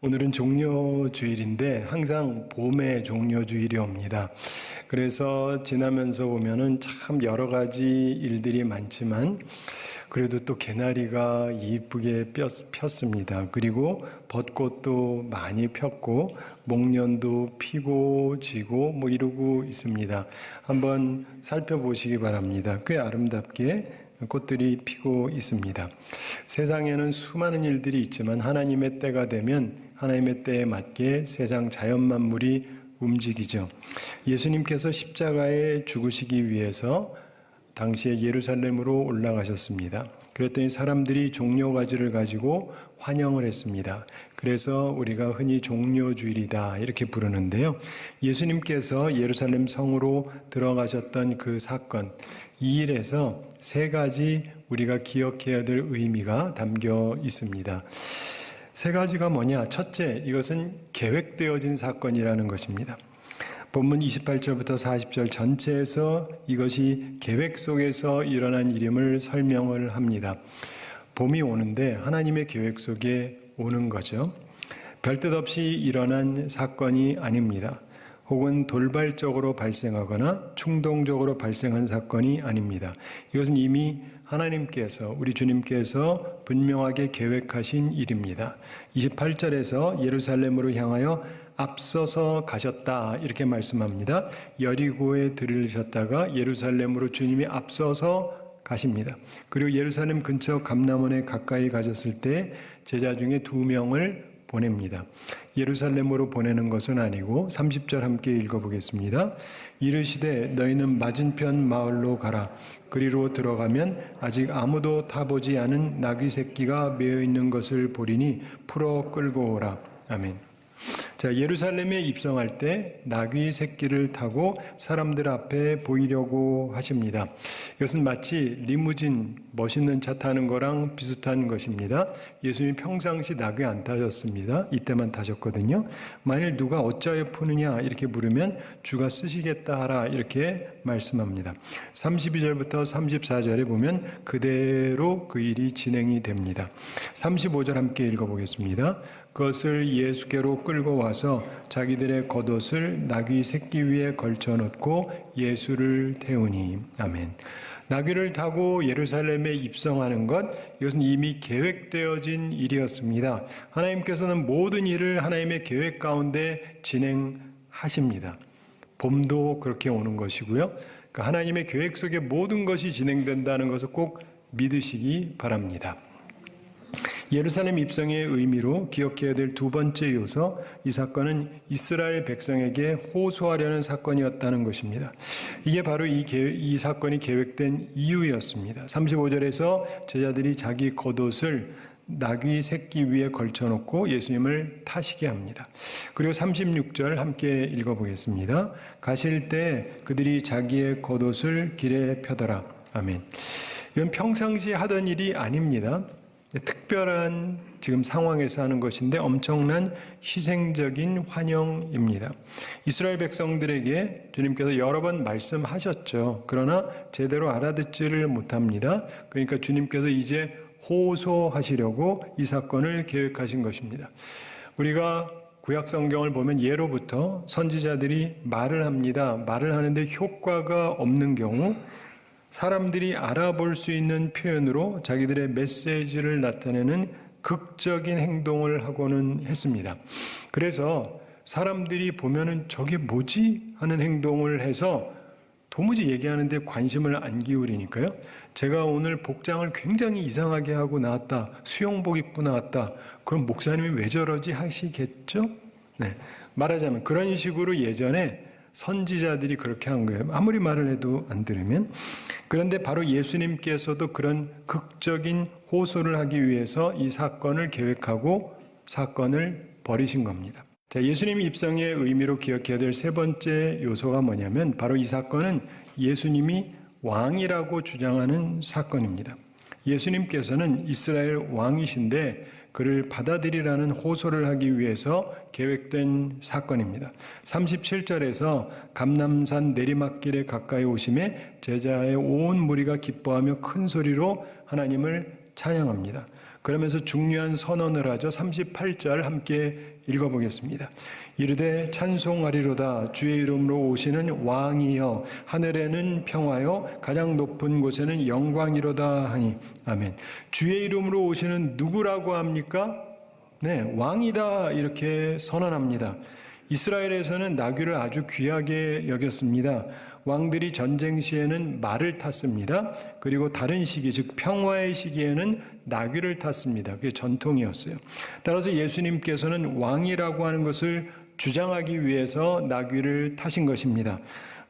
오늘은 종료주일인데 항상 봄에 종료주일이 옵니다. 그래서 지나면서 보면은 참 여러 가지 일들이 많지만 그래도 또 개나리가 이쁘게 폈습니다. 그리고 벚꽃도 많이 폈고 목련도 피고 지고 이러고 있습니다. 한번 살펴보시기 바랍니다. 꽤 아름답게 꽃들이 피고 있습니다. 세상에는 수많은 일들이 있지만 하나님의 때가 되면 하나님의 때에 맞게 세상 자연 만물이 움직이죠. 예수님께서 십자가에 죽으시기 위해서 당시에 예루살렘으로 올라가셨습니다. 그랬더니 사람들이 종려가지를 가지고 환영을 했습니다. 그래서 우리가 흔히 종려주일이다 이렇게 부르는데요. 예수님께서 예루살렘 성으로 들어가셨던 그 사건, 이 일에서 세 가지 우리가 기억해야 될 의미가 담겨 있습니다. 세 가지가 뭐냐? 첫째, 이것은 계획되어진 사건이라는 것입니다. 본문 28절부터 40절 전체에서 이것이 계획 속에서 일어난 일임을 설명을 합니다. 봄이 오는데 하나님의 계획 속에 오는 거죠. 별뜻 없이 일어난 사건이 아닙니다. 혹은 돌발적으로 발생하거나 충동적으로 발생한 사건이 아닙니다. 이것은 이미 하나님께서, 우리 주님께서 분명하게 계획하신 일입니다. 28절에서 예루살렘으로 향하여 앞서서 가셨다 이렇게 말씀합니다. 여리고에 들으셨다가 예루살렘으로 주님이 앞서서 가십니다. 그리고 예루살렘 근처 감람원에 가까이 가셨을 때 제자 중에 2명을 보냅니다. 예루살렘으로 보내는 것은 아니고 30절 함께 읽어보겠습니다. 이르시되 너희는 맞은편 마을로 가라. 그리로 들어가면 아직 아무도 타보지 않은 나귀 새끼가 메어 있는 것을 보리니 풀어 끌고 오라. 아멘. 자, 예루살렘에 입성할 때 나귀 새끼를 타고 사람들 앞에 보이려고 하십니다. 이것은 마치 리무진, 멋있는 차 타는 거랑 비슷한 것입니다. 예수님이 평상시 나귀 안 타셨습니다. 이때만 타셨거든요. 만일 누가 어찌하여 푸느냐 이렇게 물으면 주가 쓰시겠다 하라 이렇게 말씀합니다. 32절부터 34절에 보면 그대로 그 일이 진행이 됩니다. 35절 함께 읽어보겠습니다. 그것을 예수께로 끌고 와서 자기들의 겉옷을 나귀 새끼 위에 걸쳐 놓고 예수를 태우니. 아멘. 나귀를 타고 예루살렘에 입성하는 것, 이것은 이미 계획되어진 일이었습니다. 하나님께서는 모든 일을 하나님의 계획 가운데 진행하십니다. 봄도 그렇게 오는 것이고요. 그러니까 하나님의 계획 속에 모든 것이 진행된다는 것을 꼭 믿으시기 바랍니다. 예루살렘 입성의 의미로 기억해야 될 두 번째 요소, 이 사건은 이스라엘 백성에게 호소하려는 사건이었다는 것입니다. 이게 바로 이 사건이 계획된 이유였습니다. 35절에서 제자들이 자기 겉옷을 나귀 새끼 위에 걸쳐놓고 예수님을 타시게 합니다. 그리고 36절 함께 읽어보겠습니다. 가실 때 그들이 자기의 겉옷을 길에 펴더라. 아멘. 이건 평상시에 하던 일이 아닙니다. 특별한 지금 상황에서 하는 것인데 엄청난 희생적인 환영입니다. 이스라엘 백성들에게 주님께서 여러 번 말씀하셨죠. 그러나 제대로 알아듣지를 못합니다. 그러니까 주님께서 이제 호소하시려고 이 사건을 계획하신 것입니다. 우리가 구약 성경을 보면 예로부터 선지자들이 말을 합니다. 말을 하는데 효과가 없는 경우 사람들이 알아볼 수 있는 표현으로 자기들의 메시지를 나타내는 극적인 행동을 하고는 했습니다. 그래서 사람들이 보면은 저게 뭐지? 하는 행동을 해서 도무지 얘기하는데 관심을 안 기울이니까요. 제가 오늘 복장을 굉장히 이상하게 하고 나왔다. 수영복 입고 나왔다. 그럼 목사님이 왜 저러지 하시겠죠? 네. 말하자면 그런 식으로 예전에 선지자들이 그렇게 한 거예요. 아무리 말을 해도 안 들으면. 그런데 바로 예수님께서도 그런 극적인 호소를 하기 위해서 이 사건을 계획하고 사건을 벌이신 겁니다. 자, 예수님 입성의 의미로 기억해야 될 세 번째 요소가 뭐냐면 바로 이 사건은 예수님이 왕이라고 주장하는 사건입니다. 예수님께서는 이스라엘 왕이신데 그를 받아들이라는 호소를 하기 위해서 계획된 사건입니다. 37절에서 감람산 내리막길에 가까이 오심에 제자의 온 무리가 기뻐하며 큰 소리로 하나님을 찬양합니다. 그러면서 중요한 선언을 하죠. 38절 함께 읽어보겠습니다. 이르되 찬송하리로다 주의 이름으로 오시는 왕이여 하늘에는 평화요 가장 높은 곳에는 영광이로다 하니 아멘. 주의 이름으로 오시는 누구라고 합니까? 네, 왕이다 이렇게 선언합니다. 이스라엘에서는 나귀를 아주 귀하게 여겼습니다. 왕들이 전쟁 시에는 말을 탔습니다. 그리고 다른 시기, 즉 평화의 시기에는 나귀를 탔습니다. 그게 전통이었어요. 따라서 예수님께서는 왕이라고 하는 것을 주장하기 위해서 나귀를 타신 것입니다.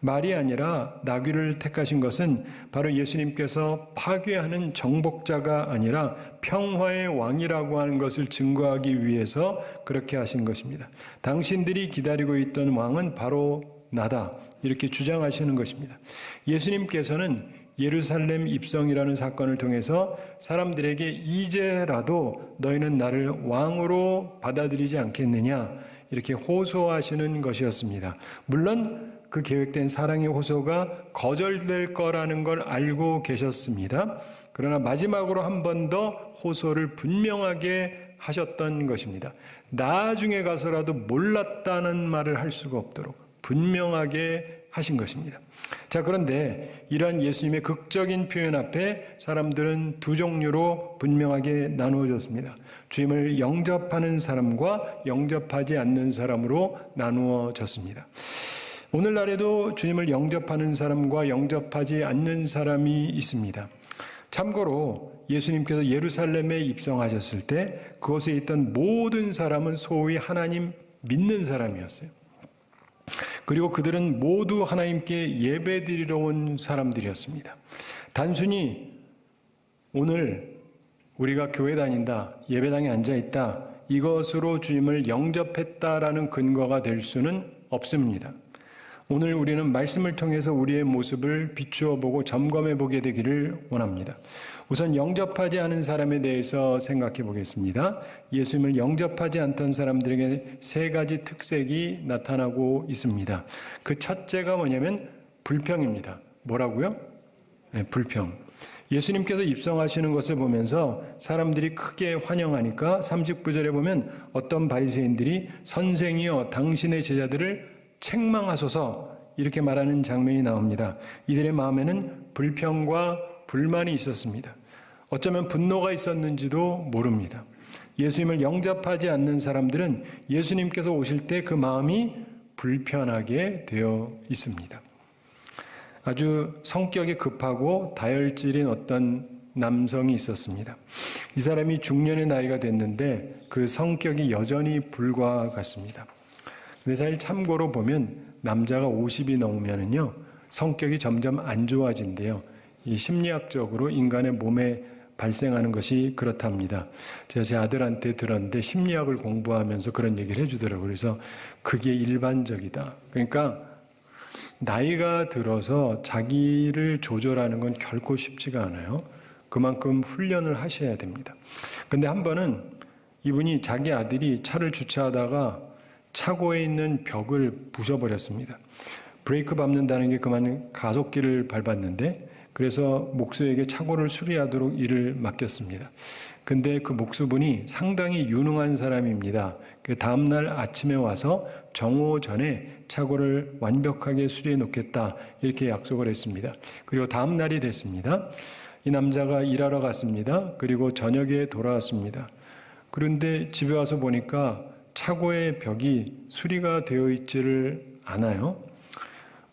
말이 아니라 나귀를 택하신 것은 바로 예수님께서 파괴하는 정복자가 아니라 평화의 왕이라고 하는 것을 증거하기 위해서 그렇게 하신 것입니다. 당신들이 기다리고 있던 왕은 바로 나다. 이렇게 주장하시는 것입니다. 예수님께서는 예루살렘 입성이라는 사건을 통해서 사람들에게 이제라도 너희는 나를 왕으로 받아들이지 않겠느냐 이렇게 호소하시는 것이었습니다. 물론 그 계획된 사랑의 호소가 거절될 거라는 걸 알고 계셨습니다. 그러나 마지막으로 한 번 더 호소를 분명하게 하셨던 것입니다. 나중에 가서라도 몰랐다는 말을 할 수가 없도록 분명하게 하신 것입니다. 자, 그런데 이러한 예수님의 극적인 표현 앞에 사람들은 두 종류로 분명하게 나누어졌습니다. 주님을 영접하는 사람과 영접하지 않는 사람으로 나누어졌습니다. 오늘날에도 주님을 영접하는 사람과 영접하지 않는 사람이 있습니다. 참고로 예수님께서 예루살렘에 입성하셨을 때 그곳에 있던 모든 사람은 소위 하나님 믿는 사람이었어요. 그리고 그들은 모두 하나님께 예배드리러 온 사람들이었습니다. 단순히 오늘 우리가 교회 다닌다, 예배당에 앉아있다, 이것으로 주님을 영접했다라는 근거가 될 수는 없습니다. 오늘 우리는 말씀을 통해서 우리의 모습을 비추어 보고 점검해 보게 되기를 원합니다. 우선 영접하지 않은 사람에 대해서 생각해 보겠습니다. 예수님을 영접하지 않던 사람들에게 세 가지 특색이 나타나고 있습니다. 그 첫째가 뭐냐면 불평입니다. 뭐라고요? 네, 불평. 예수님께서 입성하시는 것을 보면서 사람들이 크게 환영하니까 39절에 보면 어떤 바리새인들이 선생이여 당신의 제자들을 책망하소서 이렇게 말하는 장면이 나옵니다. 이들의 마음에는 불평과 불만이 있었습니다. 어쩌면 분노가 있었는지도 모릅니다. 예수님을 영접하지 않는 사람들은 예수님께서 오실 때 그 마음이 불편하게 되어 있습니다. 아주 성격이 급하고 다혈질인 어떤 남성이 있었습니다. 이 사람이 중년의 나이가 됐는데 그 성격이 여전히 불과 같습니다. 근데 사실 참고로 보면 남자가 50이 넘으면은요 성격이 점점 안 좋아진대요. 이 심리학적으로 인간의 몸에 발생하는 것이 그렇답니다. 제가 제 아들한테 들었는데 심리학을 공부하면서 그런 얘기를 해주더라고요. 그래서 그게 일반적이다. 그러니까 나이가 들어서 자기를 조절하는 건 결코 쉽지가 않아요. 그만큼 훈련을 하셔야 됩니다. 근데 한 번은 이분이 자기 아들이 차를 주차하다가 차고에 있는 벽을 부숴버렸습니다. 브레이크 밟는다는 게 그만 가속기를 밟았는데 그래서 목수에게 차고를 수리하도록 일을 맡겼습니다. 근데 그 목수분이 상당히 유능한 사람입니다. 그 다음날 아침에 와서 정오 전에 차고를 완벽하게 수리해 놓겠다 이렇게 약속을 했습니다. 그리고 다음 날이 됐습니다. 이 남자가 일하러 갔습니다. 그리고 저녁에 돌아왔습니다. 그런데 집에 와서 보니까 차고의 벽이 수리가 되어 있지를 않아요.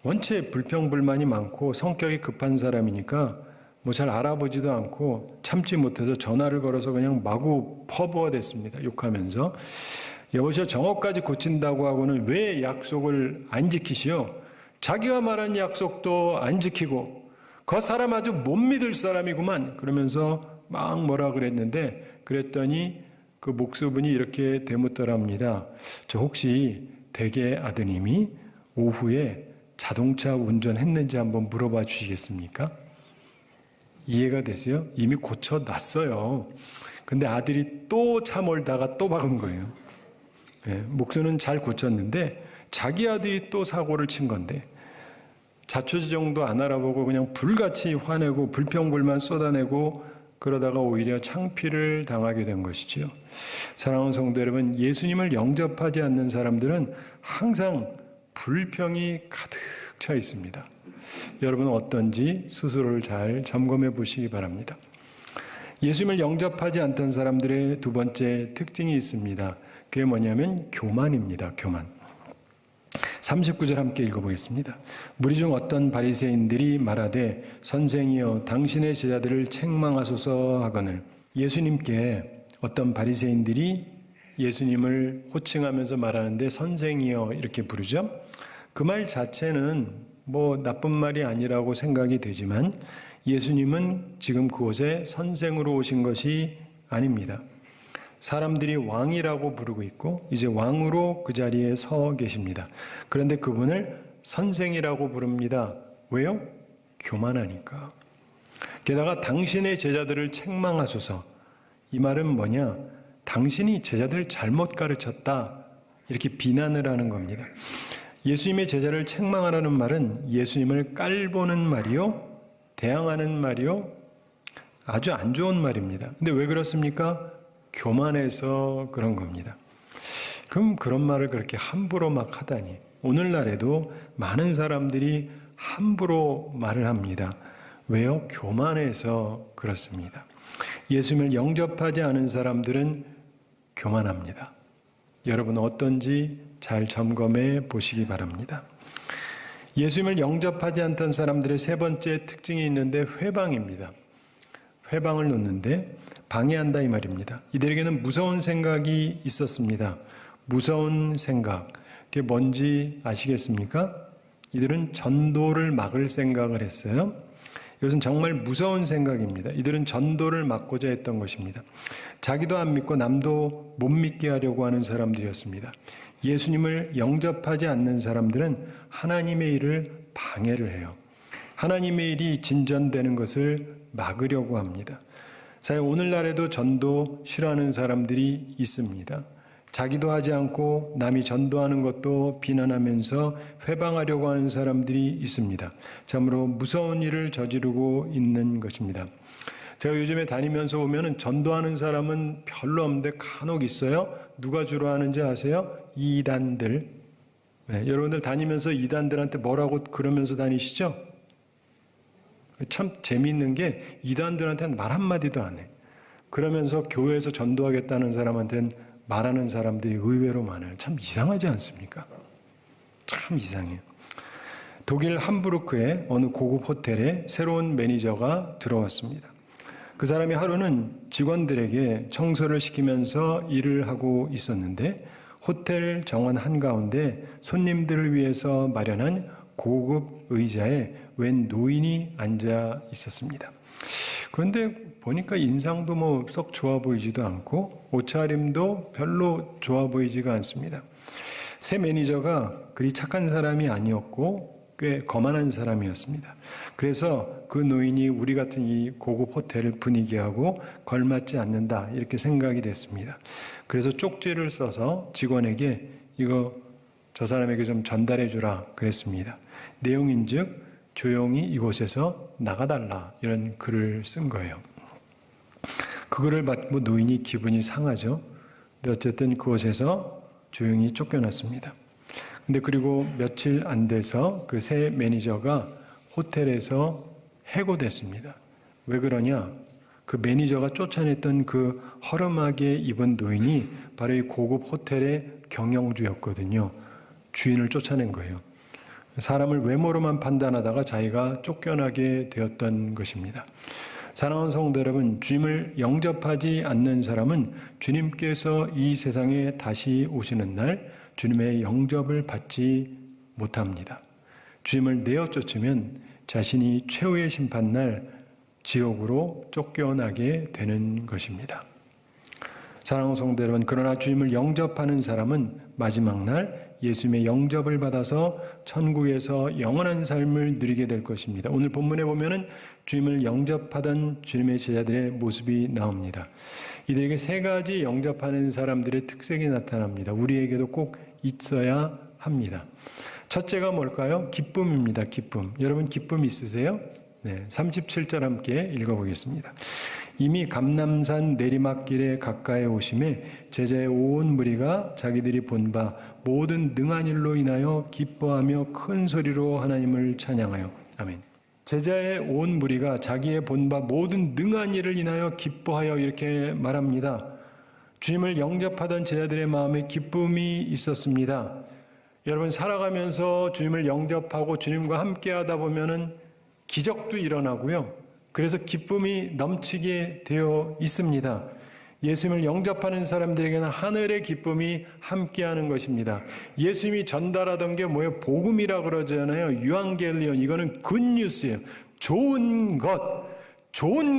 원체 불평불만이 많고 성격이 급한 사람이니까 뭐 잘 알아보지도 않고 참지 못해서 전화를 걸어서 그냥 마구 퍼부어 댔습니다. 욕하면서 여보시오 정오까지 고친다고 하고는 왜 약속을 안 지키시오? 자기가 말한 약속도 안 지키고 그 사람 아주 못 믿을 사람이구만 그러면서 막 뭐라 그랬는데 그랬더니 그 목수분이 이렇게 대묻더랍니다. 저 혹시 대개 아드님이 오후에 자동차 운전했는지 한번 물어봐 주시겠습니까? 이해가 되세요? 이미 고쳐놨어요. 근데 아들이 또 차 몰다가 또 박은 거예요. 네, 목수는 잘 고쳤는데 자기 아들이 또 사고를 친 건데 자초지종도 안 알아보고 그냥 불같이 화내고 불평불만 쏟아내고 그러다가 오히려 창피를 당하게 된 것이지요. 사랑하는 성도 여러분, 예수님을 영접하지 않는 사람들은 항상 불평이 가득 차 있습니다. 여러분은 어떤지 스스로를 잘 점검해 보시기 바랍니다. 예수님을 영접하지 않던 사람들의 두 번째 특징이 있습니다. 그게 뭐냐면 교만입니다. 교만. 39절 함께 읽어보겠습니다. 무리 중 어떤 바리새인들이 말하되 선생이여 당신의 제자들을 책망하소서 하거늘. 예수님께 어떤 바리새인들이 예수님을 호칭하면서 말하는데 선생이여 이렇게 부르죠. 그 말 자체는 뭐 나쁜 말이 아니라고 생각이 되지만 예수님은 지금 그곳에 선생으로 오신 것이 아닙니다. 사람들이 왕이라고 부르고 있고 이제 왕으로 그 자리에 서 계십니다. 그런데 그분을 선생이라고 부릅니다. 왜요? 교만하니까. 게다가 당신의 제자들을 책망하소서. 이 말은 뭐냐? 당신이 제자들 잘못 가르쳤다. 이렇게 비난을 하는 겁니다. 예수님의 제자를 책망하라는 말은 예수님을 깔보는 말이요, 대항하는 말이요, 아주 안 좋은 말입니다. 근데 왜 그렇습니까? 교만해서 그런 겁니다. 그럼 그런 말을 그렇게 함부로 막 하다니. 오늘날에도 많은 사람들이 함부로 말을 합니다. 왜요? 교만해서 그렇습니다. 예수님을 영접하지 않은 사람들은 교만합니다. 여러분 어떤지 잘 점검해 보시기 바랍니다. 예수님을 영접하지 않던 사람들의 세 번째 특징이 있는데 회방입니다. 회방을 놓는데 방해한다 이 말입니다. 이들에게는 무서운 생각이 있었습니다. 무서운 생각. 그게 뭔지 아시겠습니까? 이들은 전도를 막을 생각을 했어요. 이것은 정말 무서운 생각입니다. 이들은 전도를 막고자 했던 것입니다. 자기도 안 믿고 남도 못 믿게 하려고 하는 사람들이었습니다. 예수님을 영접하지 않는 사람들은 하나님의 일을 방해를 해요. 하나님의 일이 진전되는 것을 막으려고 합니다. 자, 오늘날에도 전도 싫어하는 사람들이 있습니다. 자기도 하지 않고 남이 전도하는 것도 비난하면서 회방하려고 하는 사람들이 있습니다. 참으로 무서운 일을 저지르고 있는 것입니다. 제가 요즘에 다니면서 보면은 전도하는 사람은 별로 없는데 간혹 있어요. 누가 주로 하는지 아세요? 이단들. 네, 여러분들 다니면서 이단들한테 뭐라고 그러면서 다니시죠? 참 재미있는 게 이단들한테는 말 한마디도 안 해. 그러면서 교회에서 전도하겠다는 사람한테는 말하는 사람들이 의외로 많아요. 참 이상하지 않습니까? 참 이상해요. 독일 함부르크의 어느 고급 호텔에 새로운 매니저가 들어왔습니다. 그 사람이 하루는 직원들에게 청소를 시키면서 일을 하고 있었는데 호텔 정원 한가운데 손님들을 위해서 마련한 고급 의자에 웬 노인이 앉아 있었습니다. 그런데 보니까 인상도 뭐 썩 좋아 보이지도 않고 옷차림도 별로 좋아 보이지가 않습니다. 새 매니저가 그리 착한 사람이 아니었고 꽤 거만한 사람이었습니다. 그래서 그 노인이 우리 같은 이 고급 호텔 분위기하고 걸맞지 않는다 이렇게 생각이 됐습니다. 그래서 쪽지를 써서 직원에게 이거 저 사람에게 좀 전달해 주라 그랬습니다. 내용인즉 조용히 이곳에서 나가달라 이런 글을 쓴 거예요. 그 글을 받고 노인이 기분이 상하죠. 근데 어쨌든 그곳에서 조용히 쫓겨났습니다. 근데 그리고 며칠 안 돼서 그 새 매니저가 호텔에서 해고됐습니다. 왜 그러냐? 그 매니저가 쫓아냈던 그 허름하게 입은 노인이 바로 이 고급 호텔의 경영주였거든요. 주인을 쫓아낸 거예요. 사람을 외모로만 판단하다가 자기가 쫓겨나게 되었던 것입니다. 사랑하는 성도 여러분, 주님을 영접하지 않는 사람은 주님께서 이 세상에 다시 오시는 날 주님의 영접을 받지 못합니다. 주님을 내어 쫓으면 자신이 최후의 심판날 지옥으로 쫓겨나게 되는 것입니다. 사랑하는 성도 여러분, 그러나 주님을 영접하는 사람은 마지막 날 예수님의 영접을 받아서 천국에서 영원한 삶을 누리게 될 것입니다. 오늘 본문에 보면은 주님을 영접하던 주님의 제자들의 모습이 나옵니다. 이들에게 세 가지 영접하는 사람들의 특색이 나타납니다. 우리에게도 꼭 있어야 합니다. 첫째가 뭘까요? 기쁨입니다. 기쁨. 여러분 기쁨 있으세요? 네, 37절 함께 읽어보겠습니다. 이미 감람산 내리막길에 가까이 오심에 제자의 온 무리가 자기들이 본 바 모든 능한 일로 인하여 기뻐하며 큰 소리로 하나님을 찬양하여. 아멘. 제자의 온 무리가 자기의 본 바 모든 능한 일을 인하여 기뻐하여 이렇게 말합니다. 주님을 영접하던 제자들의 마음에 기쁨이 있었습니다. 여러분, 살아가면서 주님을 영접하고 주님과 함께 하다 보면은 기적도 일어나고요. 그래서 기쁨이 넘치게 되어 있습니다. 예수님을 영접하는 사람들에게는 하늘의 기쁨이 함께하는 것입니다. 예수님이 전달하던 게 뭐예요? 복음이라 그러잖아요. 유앙겔리온. 이거는 굿뉴스예요. 좋은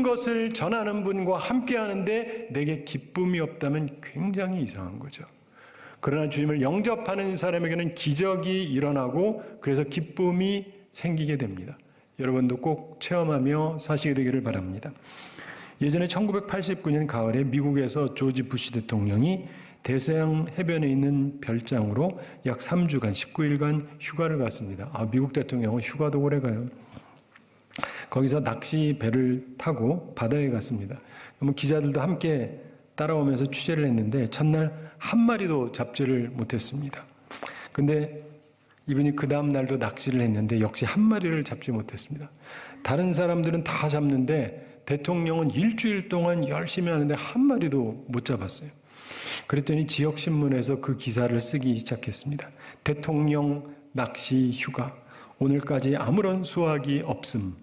것을 전하는 분과 함께하는데 내게 기쁨이 없다면 굉장히 이상한 거죠. 그러나 주님을 영접하는 사람에게는 기적이 일어나고 그래서 기쁨이 생기게 됩니다. 여러분도 꼭 체험하며 사시게 되기를 바랍니다. 예전에 1989년 가을에 미국에서 조지 부시 대통령이 대서양 해변에 있는 별장으로 약 3주간, 19일간 휴가를 갔습니다. 미국 대통령은 휴가도 오래 가요. 거기서 낚시 배를 타고 바다에 갔습니다. 그러면 기자들도 함께 따라오면서 취재를 했는데 첫날 한 마리도 잡지를 못했습니다. 근데 이분이 그 다음 날도 낚시를 했는데 역시 한 마리를 잡지 못했습니다. 다른 사람들은 다 잡는데 대통령은 일주일 동안 열심히 하는데 한 마리도 못 잡았어요. 그랬더니 지역신문에서 그 기사를 쓰기 시작했습니다. 대통령 낚시 휴가. 오늘까지 아무런 수확이 없음.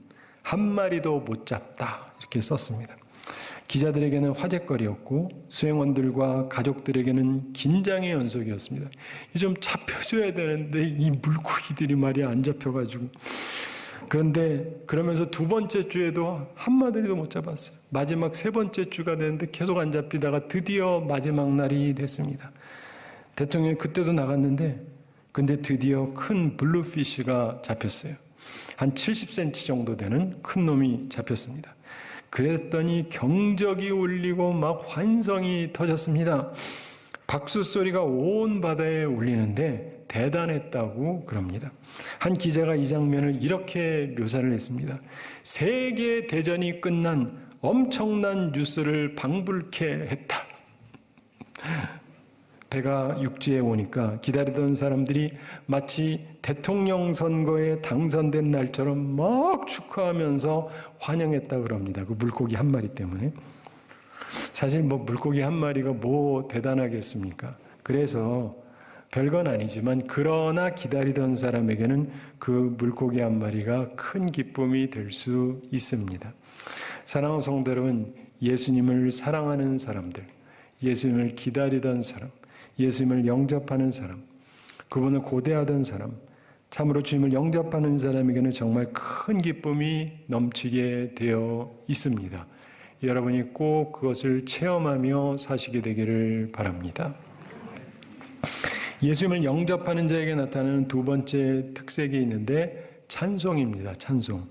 한 마리도 못 잡다. 이렇게 썼습니다. 기자들에게는 화제거리였고 수행원들과 가족들에게는 긴장의 연속이었습니다. 좀 잡혀줘야 되는데 이 물고기들이 말이야 안 잡혀가지고. 그런데 그러면서 두 번째 주에도 한 마리도 못 잡았어요. 마지막 세 번째 주가 되는데 계속 안 잡히다가 드디어 마지막 날이 됐습니다. 대통령이 그때도 나갔는데 근데 드디어 큰 블루피쉬가 잡혔어요. 한 70cm 정도 되는 큰 놈이 잡혔습니다. 그랬더니 경적이 울리고 막 환성이 터졌습니다. 박수 소리가 온 바다에 울리는데 대단했다고 그럽니다. 한 기자가 이 장면을 이렇게 묘사를 했습니다. 세계 대전이 끝난 엄청난 뉴스를 방불케 했다. 배가 육지에 오니까 기다리던 사람들이 마치 대통령 선거에 당선된 날처럼 막 축하하면서 환영했다 그럽니다. 그 물고기 한 마리 때문에. 사실 물고기 한 마리가 뭐 대단하겠습니까? 그래서 별건 아니지만 그러나 기다리던 사람에게는 그 물고기 한 마리가 큰 기쁨이 될 수 있습니다. 사랑하는 성도 여러분, 예수님을 사랑하는 사람들, 예수님을 기다리던 사람, 예수님을 영접하는 사람, 그분을 고대하던 사람, 참으로 주님을 영접하는 사람에게는 정말 큰 기쁨이 넘치게 되어 있습니다. 여러분이 꼭 그것을 체험하며 사시게 되기를 바랍니다. 예수님을 영접하는 자에게 나타나는 두 번째 특색이 있는데 찬송입니다. 찬송.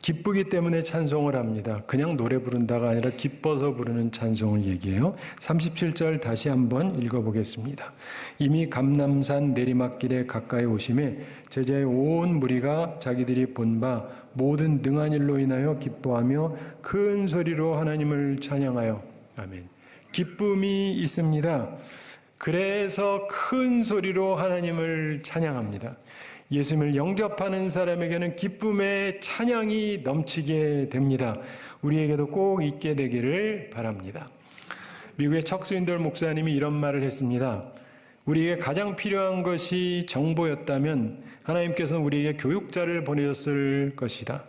기쁘기 때문에 찬송을 합니다. 그냥 노래 부른다가 아니라 기뻐서 부르는 찬송을 얘기해요. 37절 다시 한번 읽어보겠습니다. 이미 감람산 내리막길에 가까이 오심에 제자의 온 무리가 자기들이 본 바 모든 능한 일로 인하여 기뻐하며 큰 소리로 하나님을 찬양하여. 아멘. 기쁨이 있습니다. 그래서 큰 소리로 하나님을 찬양합니다. 예수님을 영접하는 사람에게는 기쁨의 찬양이 넘치게 됩니다. 우리에게도 꼭 있게 되기를 바랍니다. 미국의 척 스윈돌 목사님이 이런 말을 했습니다. 우리에게 가장 필요한 것이 정보였다면 하나님께서는 우리에게 교육자를 보내셨을 것이다.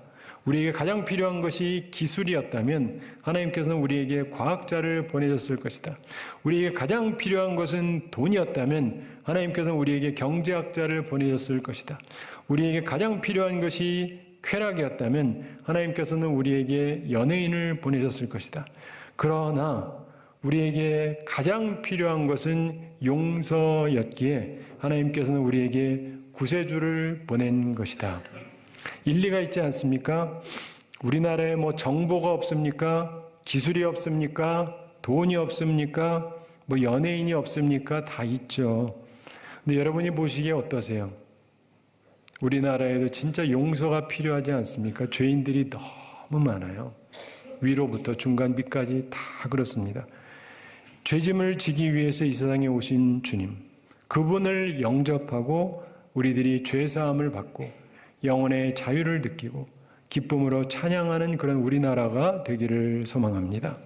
우리에게 가장 필요한 것이 기술이었다면 하나님께서는 우리에게 과학자를 보내셨을 것이다. 우리에게 가장 필요한 것은 돈이었다면 하나님께서는 우리에게 경제학자를 보내셨을 것이다. 우리에게 가장 필요한 것이 쾌락이었다면 하나님께서는 우리에게 연예인을 보내셨을 것이다. 그러나 우리에게 가장 필요한 것은 용서였기에 하나님께서는 우리에게 구세주를 보낸 것이다. 일리가 있지 않습니까? 우리나라에 정보가 없습니까? 기술이 없습니까? 돈이 없습니까? 연예인이 없습니까? 다 있죠. 근데 여러분이 보시기에 어떠세요? 우리나라에도 진짜 용서가 필요하지 않습니까? 죄인들이 너무 많아요. 위로부터 중간 밑까지 다 그렇습니다. 죄짐을 지기 위해서 이 세상에 오신 주님, 그분을 영접하고 우리들이 죄사함을 받고 영혼의 자유를 느끼고 기쁨으로 찬양하는 그런 우리나라가 되기를 소망합니다.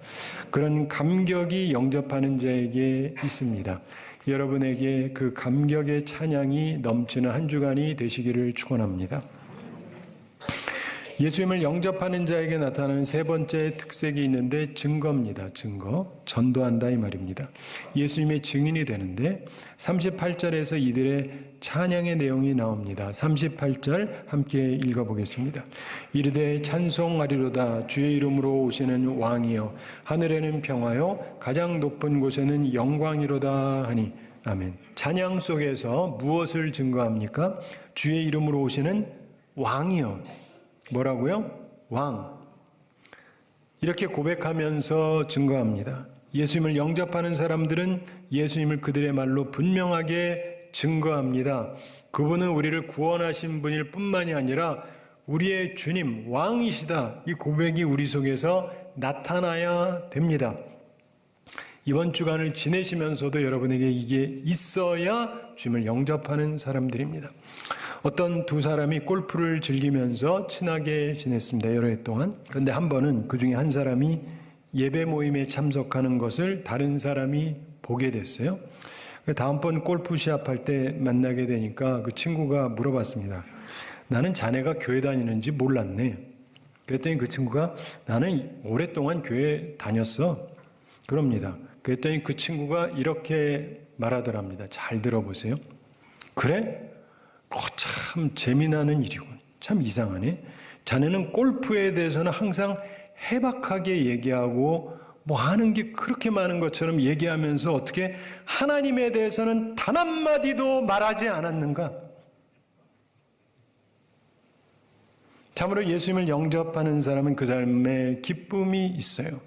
그런 감격이 영접하는 자에게 있습니다. 여러분에게 그 감격의 찬양이 넘치는 한 주간이 되시기를 축원합니다. 예수님을 영접하는 자에게 나타나는 세 번째 특색이 있는데 증거입니다. 증거, 전도한다 이 말입니다. 예수님의 증인이 되는데 38절에서 이들의 찬양의 내용이 나옵니다. 38절 함께 읽어보겠습니다. 이르되 찬송하리로다 주의 이름으로 오시는 왕이여 하늘에는 평화요 가장 높은 곳에는 영광이로다 하니 아멘. 찬양 속에서 무엇을 증거합니까? 주의 이름으로 오시는 왕이여. 뭐라고요? 왕. 이렇게 고백하면서 증거합니다. 예수님을 영접하는 사람들은 예수님을 그들의 말로 분명하게 증거합니다. 그분은 우리를 구원하신 분일 뿐만이 아니라 우리의 주님, 왕이시다. 이 고백이 우리 속에서 나타나야 됩니다. 이번 주간을 지내시면서도 여러분에게 이게 있어야 주님을 영접하는 사람들입니다. 어떤 두 사람이 골프를 즐기면서 친하게 지냈습니다. 여러 해 동안. 그런데 한 번은 그 중에 한 사람이 예배 모임에 참석하는 것을 다른 사람이 보게 됐어요. 다음번 골프 시합할 때 만나게 되니까 그 친구가 물어봤습니다. 나는 자네가 교회 다니는지 몰랐네. 그랬더니 그 친구가 나는 오랫동안 교회 다녔어. 그럽니다. 그랬더니 그 친구가 이렇게 말하더랍니다. 잘 들어보세요. 그래? 참 재미나는 일이군. 참 이상하네. 자네는 골프에 대해서는 항상 해박하게 얘기하고 뭐 하는 게 그렇게 많은 것처럼 얘기하면서 어떻게 하나님에 대해서는 단 한마디도 말하지 않았는가? 참으로 예수님을 영접하는 사람은 그 삶에 기쁨이 있어요.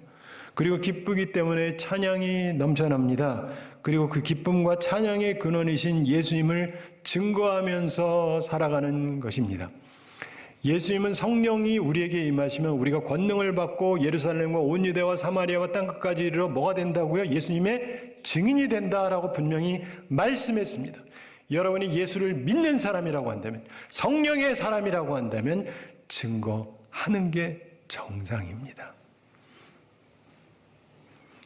그리고 기쁘기 때문에 찬양이 넘쳐납니다. 그리고 그 기쁨과 찬양의 근원이신 예수님을 증거하면서 살아가는 것입니다. 예수님은 성령이 우리에게 임하시면 우리가 권능을 받고 예루살렘과 온 유대와 사마리아와 땅끝까지 이르러 뭐가 된다고요? 예수님의 증인이 된다라고 분명히 말씀했습니다. 여러분이 예수를 믿는 사람이라고 한다면, 성령의 사람이라고 한다면 증거하는 게 정상입니다.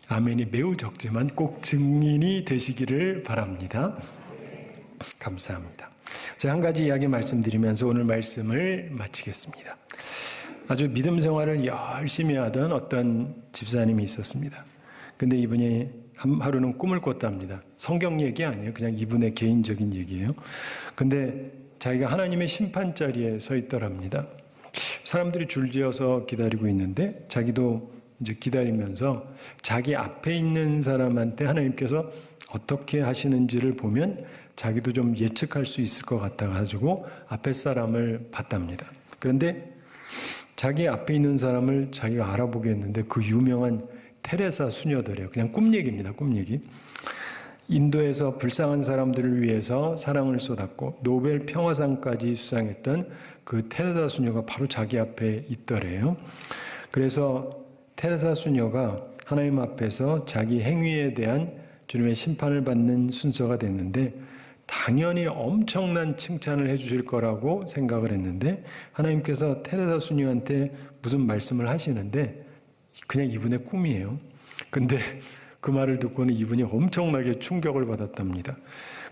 아멘이 매우 적지만 꼭 증인이 되시기를 바랍니다. 감사합니다. 제가 한 가지 이야기 말씀드리면서 오늘 말씀을 마치겠습니다. 아주 믿음 생활을 열심히 하던 어떤 집사님이 있었습니다. 근데 이분이 하루는 꿈을 꿨답니다. 성경 얘기 아니에요. 그냥 이분의 개인적인 얘기예요. 근데 자기가 하나님의 심판 자리에 서 있더랍니다. 사람들이 줄지어서 기다리고 있는데 자기도 이제 기다리면서 자기 앞에 있는 사람한테 하나님께서 어떻게 하시는지를 보면 자기도 좀 예측할 수 있을 것 같아가지고 앞에 사람을 봤답니다. 그런데 자기 앞에 있는 사람을 자기가 알아보게 했는데 그 유명한 테레사 수녀들이에요. 그냥 꿈 얘기입니다. 꿈 얘기. 인도에서 불쌍한 사람들을 위해서 사랑을 쏟았고 노벨 평화상까지 수상했던 그 테레사 수녀가 바로 자기 앞에 있더래요. 그래서 테레사 수녀가 하나님 앞에서 자기 행위에 대한 주님의 심판을 받는 순서가 됐는데 당연히 엄청난 칭찬을 해주실 거라고 생각을 했는데 하나님께서 테레사 수녀한테 무슨 말씀을 하시는데 그냥 이분의 꿈이에요. 근데 그 말을 듣고는 이분이 엄청나게 충격을 받았답니다.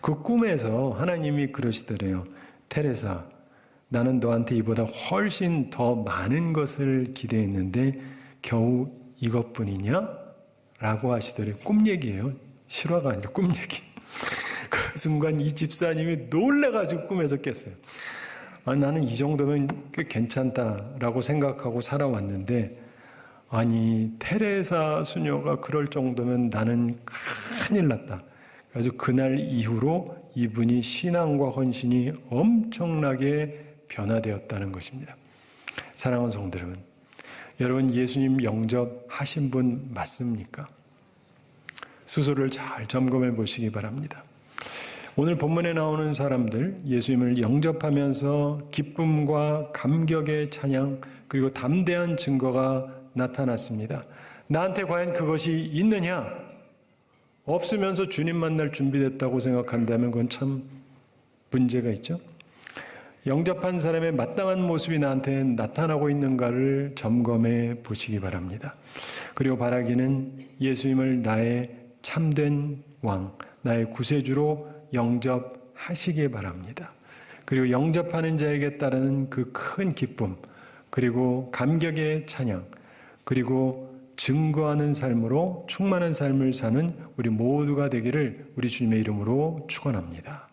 그 꿈에서 하나님이 그러시더래요. 테레사, 나는 너한테 이보다 훨씬 더 많은 것을 기대했는데 겨우 이것뿐이냐? 라고 하시더래요. 꿈 얘기예요. 실화가 아니라 꿈 얘기. 그 순간 이 집사님이 놀래가지고 꿈에서 깼어요. 나는 이 정도면 꽤 괜찮다라고 생각하고 살아왔는데 아니 테레사 수녀가 그럴 정도면 나는 큰일 났다. 그래서 그날 이후로 이분이 신앙과 헌신이 엄청나게 변화되었다는 것입니다. 사랑하는 성도 여러분, 여러분 예수님 영접하신 분 맞습니까? 스스로를 잘 점검해 보시기 바랍니다. 오늘 본문에 나오는 사람들 예수님을 영접하면서 기쁨과 감격의 찬양 그리고 담대한 증거가 나타났습니다. 나한테 과연 그것이 있느냐? 없으면서 주님 만날 준비됐다고 생각한다면 그건 참 문제가 있죠. 영접한 사람의 마땅한 모습이 나한테 나타나고 있는가를 점검해 보시기 바랍니다. 그리고 바라기는 예수님을 나의 참된 왕, 나의 구세주로 영접하시기 바랍니다. 그리고 영접하는 자에게 따르는 그 큰 기쁨, 그리고 감격의 찬양, 그리고 증거하는 삶으로 충만한 삶을 사는 우리 모두가 되기를 우리 주님의 이름으로 축원합니다.